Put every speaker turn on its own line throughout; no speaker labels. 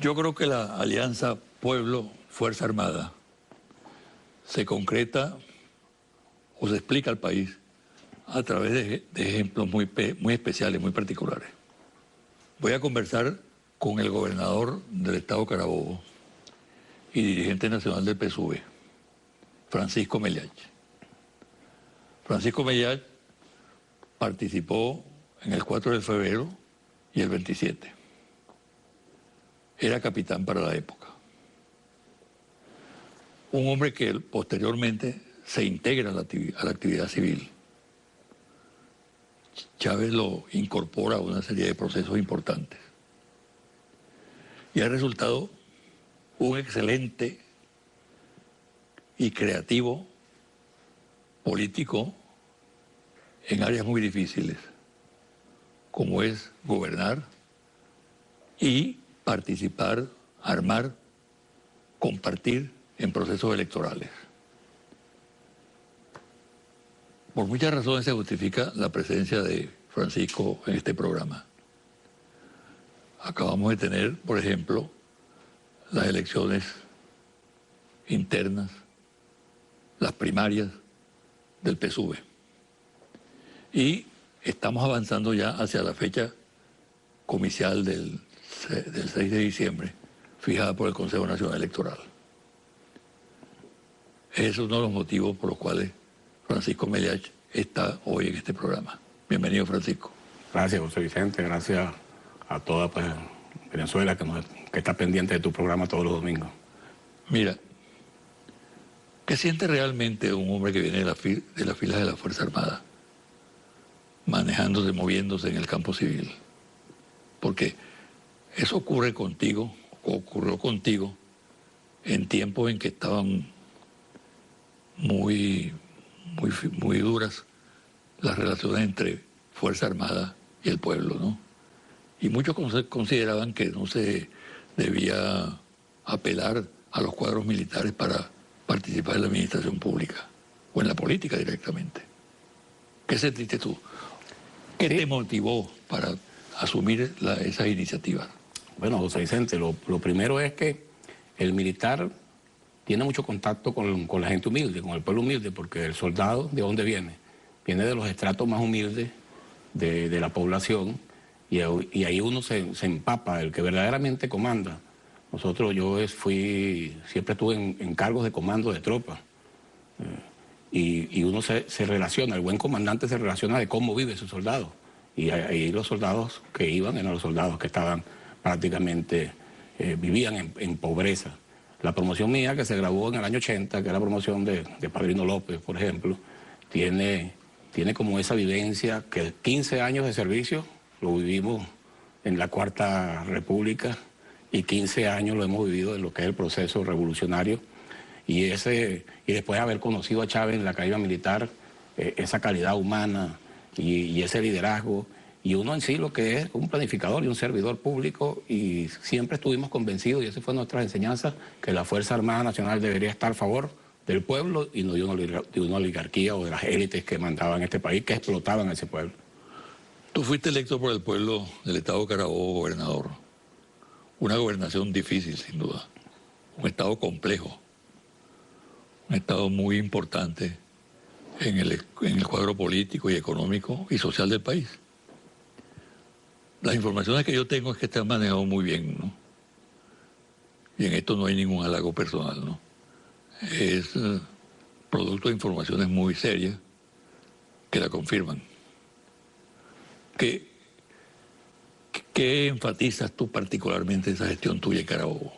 Yo creo que la alianza Pueblo-Fuerza Armada se concreta o se explica al país a través de ejemplos muy especiales, muy particulares. Voy a conversar con el gobernador del estado Carabobo y dirigente nacional del PSUV, Francisco Mellach. Francisco Mellach participó en el 4 de febrero y el 27. Era capitán para la época. Un hombre que posteriormente se integra a la actividad civil. Chávez lo incorpora a una serie de procesos importantes. Y ha resultado un excelente y creativo político en áreas muy difíciles, como es gobernar y participar, armar, compartir en procesos electorales. Por muchas razones se justifica la presencia de Francisco en este programa. Acabamos de tener, por ejemplo, las elecciones internas, las primarias del PSUV. Y estamos avanzando ya hacia la fecha comicial del 6 de diciembre, fijada por el Consejo Nacional Electoral. Ese es uno de los motivos por los cuales Francisco Mellach está hoy en este programa. Bienvenido, Francisco.
Gracias, José Vicente. Gracias a toda Venezuela que está pendiente de tu programa todos los domingos.
Mira, ¿qué siente realmente un hombre que viene de las filas de la Fuerza Armada, manejándose, moviéndose en el campo civil? Porque eso ocurrió contigo en tiempos en que estaban muy duras las relaciones entre Fuerza Armada y el pueblo, ¿no? Y muchos consideraban que no se debía apelar a los cuadros militares para participar en la administración pública o en la política directamente. ¿Qué sentiste tú? ¿Qué te motivó para asumir esas iniciativas?
Bueno, José Vicente, lo primero es que el militar tiene mucho contacto con la gente humilde, con el pueblo humilde, porque el soldado, ¿de dónde viene? Viene de los estratos más humildes de la población y ahí uno se empapa, el que verdaderamente comanda. Yo siempre estuve en cargos de comando de tropas y uno se relaciona, el buen comandante se relaciona de cómo vive su soldado. Y ahí los soldados que iban eran los soldados que estaban prácticamente, vivían en pobreza. La promoción mía, que se graduó en el año 80, que es la promoción de Padrino López, por ejemplo, tiene como esa vivencia que 15 años de servicio lo vivimos en la Cuarta República y 15 años lo hemos vivido en lo que es el proceso revolucionario. Y después de haber conocido a Chávez en la caída militar, esa calidad humana y ese liderazgo, y uno en sí lo que es un planificador y un servidor público, y siempre estuvimos convencidos, y esa fue nuestra enseñanza, que la Fuerza Armada Nacional debería estar a favor del pueblo y no de una oligarquía o de las élites que mandaban este país, que explotaban a ese pueblo.
Tú fuiste electo por el pueblo del estado Carabobo gobernador. Una gobernación difícil, sin duda. Un estado complejo. Un estado muy importante en el cuadro político y económico y social del país. Las informaciones que yo tengo es que te han manejado muy bien, ¿no? Y en esto no hay ningún halago personal, ¿no? Es producto de informaciones muy serias que la confirman. ¿Qué enfatizas tú particularmente en esa gestión tuya en Carabobo?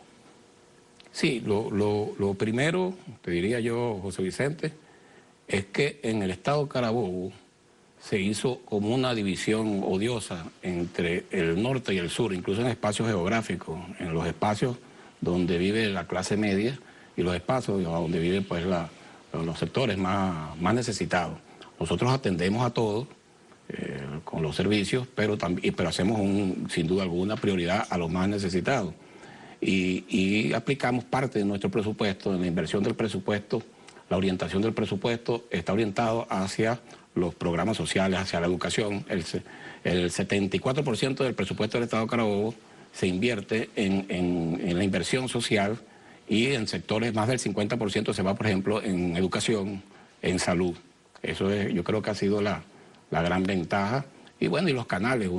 Sí, lo primero, te diría yo, José Vicente, es que en el estado Carabobo se hizo como una división odiosa entre el norte y el sur, incluso en espacios geográficos, en los espacios donde vive la clase media y los espacios donde viven pues, los sectores más necesitados. Nosotros atendemos a todos con los servicios, pero hacemos sin duda alguna prioridad a los más necesitados. Y aplicamos parte de nuestro presupuesto, de la inversión del presupuesto, la orientación del presupuesto está orientado hacia los programas sociales, hacia la educación. El 74% del presupuesto del Estado de Carabobo se invierte en la inversión social y en sectores, más del 50% se va, por ejemplo, en educación, en salud. Eso es, yo creo que ha sido la gran ventaja. Y bueno, y los canales,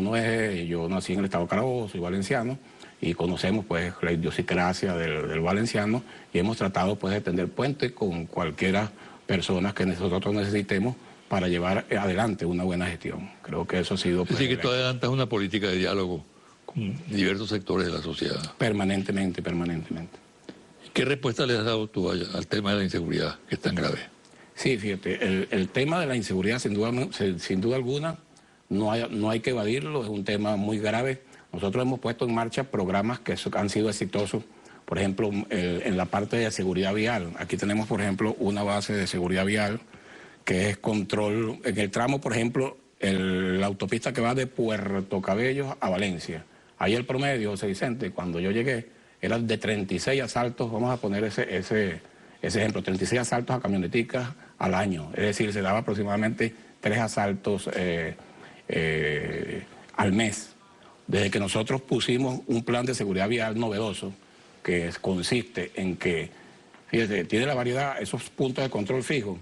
yo nací en el estado de Carabobo, soy valenciano, y conocemos pues la idiosincrasia del valenciano, y hemos tratado pues de tender puentes con cualquiera persona que nosotros necesitemos para llevar adelante una buena gestión. Creo que eso ha sido...
Es decir, que tú adelantas una política de diálogo con diversos sectores de la sociedad.
Permanentemente.
¿Qué respuesta le has dado tú al tema de la inseguridad, que es tan grave?
Sí, fíjate, el tema de la inseguridad, sin duda alguna, no hay que evadirlo, es un tema muy grave. Nosotros hemos puesto en marcha programas que han sido exitosos, por ejemplo, en la parte de seguridad vial. Aquí tenemos, por ejemplo, una base de seguridad vial que es control, en el tramo, por ejemplo, la autopista que va de Puerto Cabello a Valencia. Ahí el promedio, José Vicente, cuando yo llegué, era de 36 asaltos, vamos a poner ese ejemplo, 36 asaltos a camioneticas al año. Es decir, se daba aproximadamente 3 asaltos al mes. Desde que nosotros pusimos un plan de seguridad vial novedoso, que consiste en que, fíjate, tiene la variedad, esos puntos de control fijo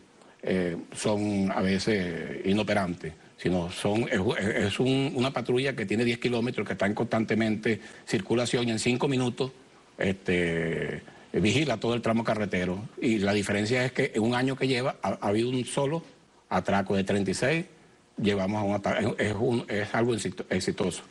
son a veces inoperantes, sino es una patrulla que tiene 10 kilómetros, que está en constantemente circulación, y en 5 minutos vigila todo el tramo carretero. Y la diferencia es que en un año que lleva ha habido un solo atraco de 36, llevamos a un ataque, es algo exitoso.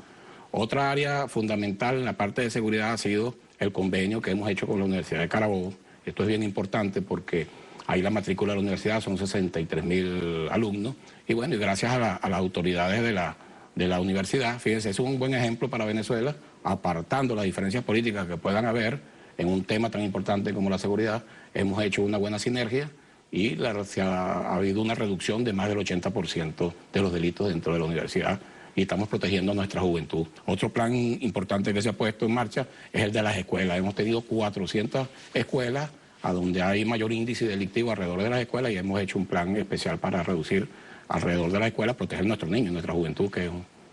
Otra área fundamental en la parte de seguridad ha sido el convenio que hemos hecho con la Universidad de Carabobo. Esto es bien importante porque ahí la matrícula de la universidad son 63.000 alumnos. Y bueno, y gracias a las autoridades de la universidad, fíjense, es un buen ejemplo para Venezuela, apartando las diferencias políticas que puedan haber en un tema tan importante como la seguridad. Hemos hecho una buena sinergia y ha habido una reducción de más del 80% de los delitos dentro de la universidad, y estamos protegiendo a nuestra juventud. Otro plan importante que se ha puesto en marcha es el de las escuelas. Hemos tenido 400 escuelas a donde hay mayor índice delictivo alrededor de las escuelas, y hemos hecho un plan especial para reducir alrededor de las escuelas, proteger a nuestros niños, nuestra juventud, que es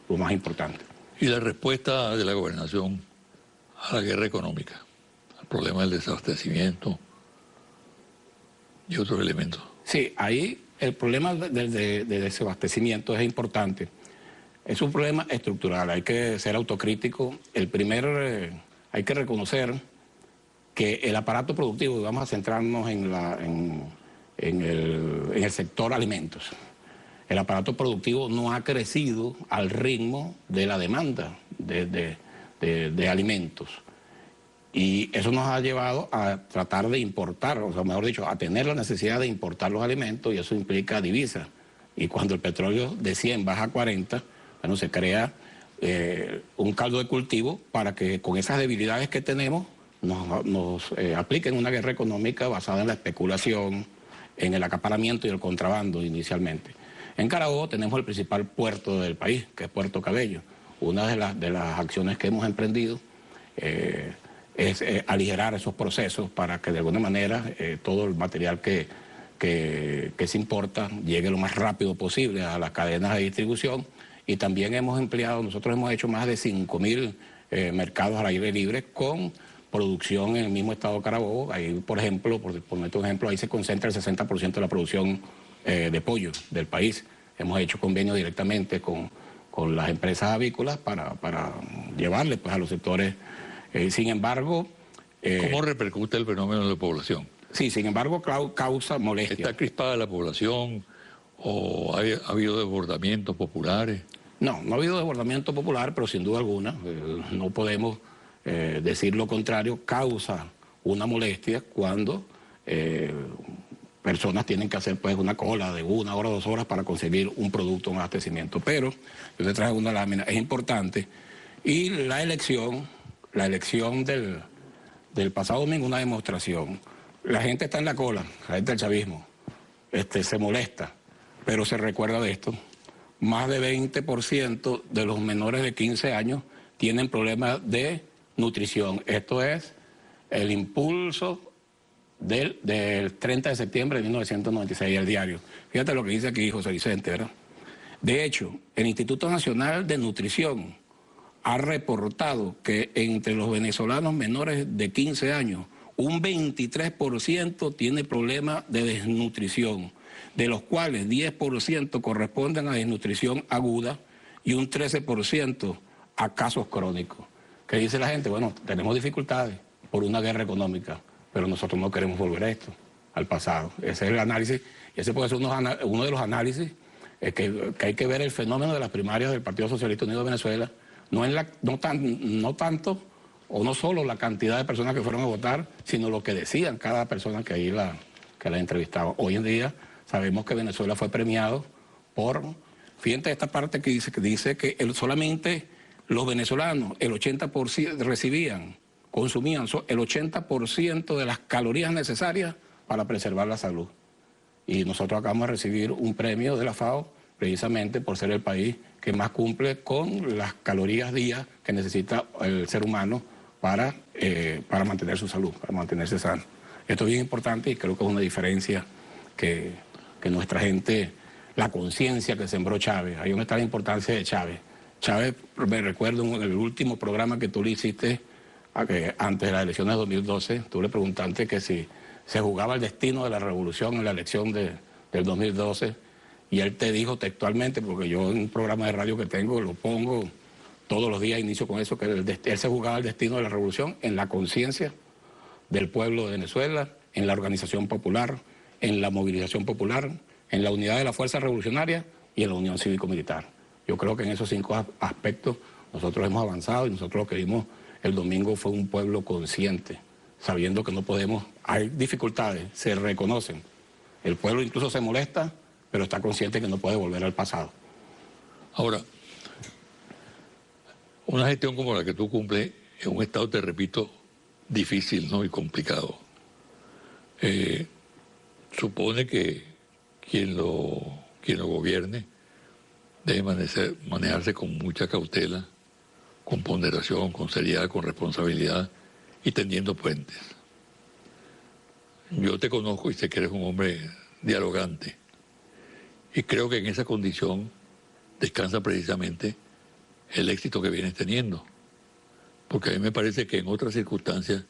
lo más importante.
Y la respuesta de la gobernación a la guerra económica, al problema del desabastecimiento y otros elementos.
Sí, ahí el problema de desabastecimiento es importante. Es un problema estructural, hay que ser autocrítico. Hay que reconocer que el aparato productivo, y vamos a centrarnos en el sector alimentos, el aparato productivo no ha crecido al ritmo de la demanda de alimentos. Y eso nos ha llevado a tratar de importar, o sea, mejor dicho, a tener la necesidad de importar los alimentos, y eso implica divisas. Y cuando el petróleo de 100 baja a 40, bueno, se crea un caldo de cultivo para que con esas debilidades que tenemos nos apliquen una guerra económica basada en la especulación, en el acaparamiento y el contrabando inicialmente. En Carabobo tenemos el principal puerto del país, que es Puerto Cabello. Una de las acciones que hemos emprendido es aligerar esos procesos para que de alguna manera todo el material que se importa llegue lo más rápido posible a las cadenas de distribución. Y también nosotros hemos hecho más de 5.000 mercados al aire libre con producción en el mismo estado de Carabobo. Ahí, por ejemplo, por poner un ejemplo, ahí se concentra el 60% de la producción de pollo del país. Hemos hecho convenios directamente con las empresas avícolas para llevarle pues, a los sectores. Sin embargo...
¿Cómo repercute el fenómeno en la población?
Sí, sin embargo, causa molestia.
¿Está crispada la población o ha habido desbordamientos populares?
No ha habido desbordamiento popular, pero sin duda alguna, no podemos decir lo contrario, causa una molestia cuando personas tienen que hacer pues una cola de 1 hora o 2 horas para conseguir un producto, un abastecimiento. Pero yo te traje una lámina, es importante. Y la elección del pasado domingo, una demostración. La gente está en la cola, la gente del chavismo, se molesta, pero se recuerda de esto. Más de 20% de los menores de 15 años tienen problemas de nutrición. Esto es el impulso del 30 de septiembre de 1996, el diario. Fíjate lo que dice aquí José Vicente, ¿verdad? De hecho, el Instituto Nacional de Nutrición ha reportado que entre los venezolanos menores de 15 años, un 23% tiene problemas de desnutrición, de los cuales 10% corresponden a desnutrición aguda y un 13% a casos crónicos. ¿Qué dice la gente? Bueno, tenemos dificultades por una guerra económica, pero nosotros no queremos volver a esto, al pasado. Ese es el análisis, y ese puede ser uno de los análisis que hay que ver el fenómeno de las primarias del Partido Socialista Unido de Venezuela, no tanto o no solo la cantidad de personas que fueron a votar, sino lo que decían cada persona que ahí la entrevistaba. Hoy en día sabemos que Venezuela fue premiado por, fíjate esta parte que dice que solamente los venezolanos, el 80% consumían el 80% de las calorías necesarias para preservar la salud. Y nosotros acabamos de recibir un premio de la FAO precisamente por ser el país que más cumple con las calorías día que necesita el ser humano para mantener su salud, para mantenerse sano. Esto es bien importante y creo que es una diferencia que nuestra gente, la conciencia que sembró Chávez, ahí donde está la importancia de Chávez. Chávez, me recuerdo en el último programa que tú le hiciste antes de las elecciones de 2012, tú le preguntaste que si se jugaba el destino de la revolución en la elección del 2012, y él te dijo textualmente, porque yo en un programa de radio que tengo lo pongo todos los días, inicio con eso, que él se jugaba el destino de la revolución en la conciencia del pueblo de Venezuela, en la organización popular, en la movilización popular, en la unidad de la fuerza revolucionaria y en la unión cívico-militar. Yo creo que en esos 5 aspectos nosotros hemos avanzado y nosotros lo que vimos el domingo fue un pueblo consciente, sabiendo que no podemos, hay dificultades, se reconocen. El pueblo incluso se molesta, pero está consciente que no puede volver al pasado.
Ahora, una gestión como la que tú cumples en un estado, te repito, difícil, ¿no? Y complicado. Supone que quien lo gobierne debe manejarse con mucha cautela, con ponderación, con seriedad, con responsabilidad y tendiendo puentes. Yo te conozco y sé que eres un hombre dialogante. Y creo que en esa condición descansa precisamente el éxito que vienes teniendo. Porque a mí me parece que en otras circunstancias,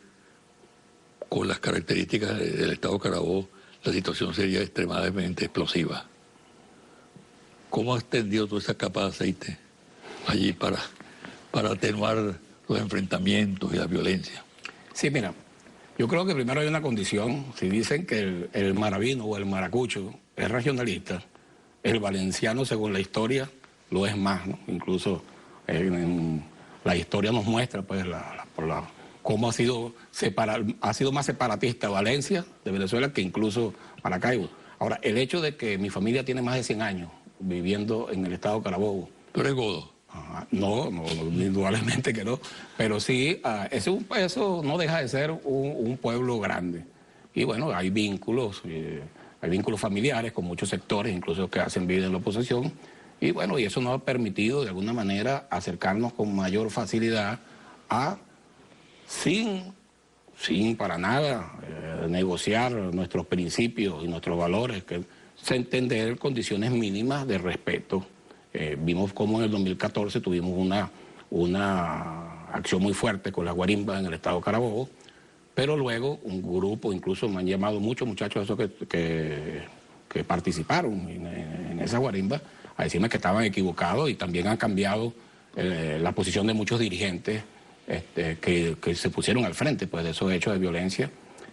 con las características del Estado Carabobo, la situación sería extremadamente explosiva. ¿Cómo has tendido toda esa capa de aceite allí para atenuar los enfrentamientos y la violencia?
Sí, mira, yo creo que primero hay una condición. Si dicen que el maravino o el maracucho es regionalista, el valenciano, según la historia, lo es más, ¿no? Incluso la historia nos muestra pues cómo ha sido más separatista Valencia de Venezuela que incluso Maracaibo. Ahora, el hecho de que mi familia tiene más de 100 años viviendo en el estado Carabobo.
¿Tú eres godo?
No, indudablemente que no, pero sí, eso no deja de ser un pueblo grande. Y bueno, hay vínculos familiares con muchos sectores, incluso que hacen vida en la oposición, y bueno, y eso nos ha permitido de alguna manera acercarnos con mayor facilidad sin para nada negociar nuestros principios y nuestros valores, que es entender condiciones mínimas de respeto. Vimos cómo en el 2014 tuvimos una acción muy fuerte con las guarimbas en el estado Carabobo, pero luego un grupo, incluso me han llamado muchos muchachos esos que participaron en esas guarimbas, a decirme que estaban equivocados y también han cambiado la posición de muchos dirigentes que se pusieron al frente pues, de esos hechos de violencia.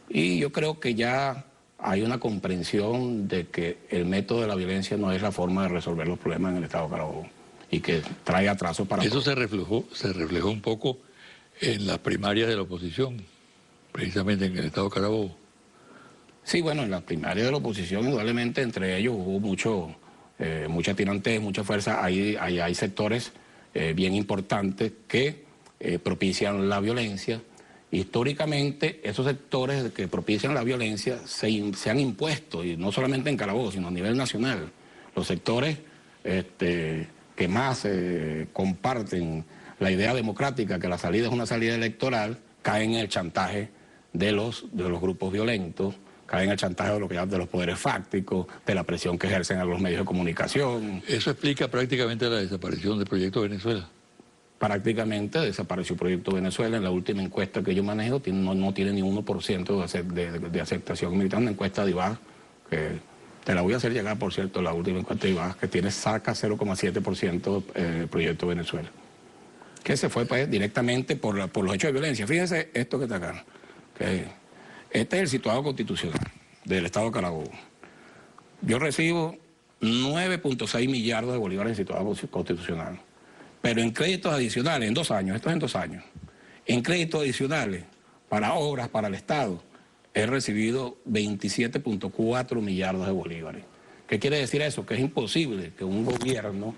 Y yo creo que ya hay una comprensión de que el método de la violencia no es la forma de resolver los problemas en el estado Carabobo y que trae atraso para...
Eso se reflejó un poco en las primarias de la oposición, precisamente en el estado Carabobo.
Sí, bueno, en las primarias de la oposición, indudablemente, entre ellos hubo mucha tirantez, mucha fuerza. Hay sectores bien importantes que propician la violencia. Históricamente, esos sectores que propician la violencia se han impuesto, y no solamente en Carabobo, sino a nivel nacional. Los sectores que más comparten la idea democrática, que la salida es una salida electoral, caen en el chantaje de los grupos violentos, caen en el chantaje de los poderes fácticos, de la presión que ejercen a los medios de comunicación.
Eso explica prácticamente la desaparición del Proyecto Venezuela.
prácticamente desapareció Proyecto Venezuela. En la última encuesta que yo manejo no tiene ni 1% de aceptación militar, una encuesta de IBAG, que te la voy a hacer llegar, por cierto, la última encuesta de IBAG, que saca 0,7% Proyecto Venezuela, que se fue pues, directamente por los hechos de violencia. Fíjense esto que está acá, que este es el situado constitucional del Estado de Carabobo. Yo recibo 9.6 millardos de bolívares en situado constitucional. Pero en créditos adicionales, en 2 años, esto es en 2 años, en créditos adicionales para obras, para el Estado, he recibido 27.4 millardos de bolívares. ¿Qué quiere decir eso? Que es imposible que un gobierno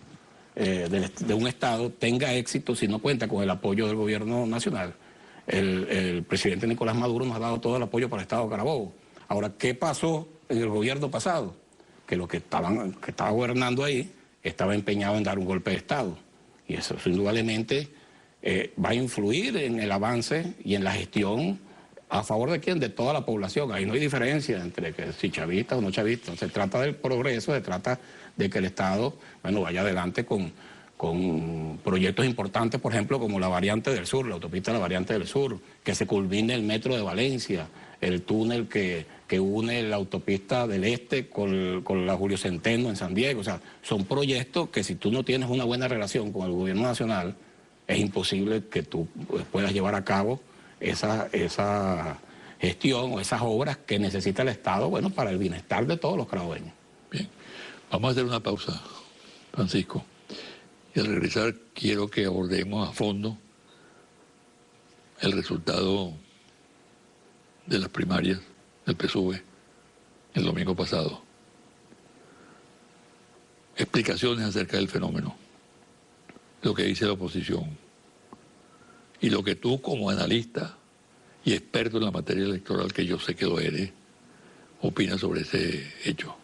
de un Estado tenga éxito si no cuenta con el apoyo del gobierno nacional. El presidente Nicolás Maduro nos ha dado todo el apoyo para el Estado de Carabobo. Ahora, ¿qué pasó en el gobierno pasado? Que los que estaba gobernando ahí estaba empeñado en dar un golpe de Estado. Y eso indudablemente va a influir en el avance y en la gestión a favor de quién, de toda la población. Ahí no hay diferencia entre que si chavista o no chavista. Se trata del progreso, se trata de que el Estado, bueno, vaya adelante con proyectos importantes, por ejemplo, como la variante del sur, la autopista de la variante del sur, que se culmine el metro de Valencia, el túnel que une la autopista del este con la Julio Centeno en San Diego. O sea, son proyectos que si tú no tienes una buena relación con el gobierno nacional, es imposible que tú puedas llevar a cabo esa gestión o esas obras que necesita el Estado, bueno, para el bienestar de todos los carabobeños.
Bien, vamos a hacer una pausa, Francisco. Y al regresar quiero que abordemos a fondo el resultado de las primarias del PSUV el domingo pasado. Explicaciones acerca del fenómeno, lo que dice la oposición y lo que tú como analista y experto en la materia electoral, que yo sé que lo eres, opinas sobre ese hecho.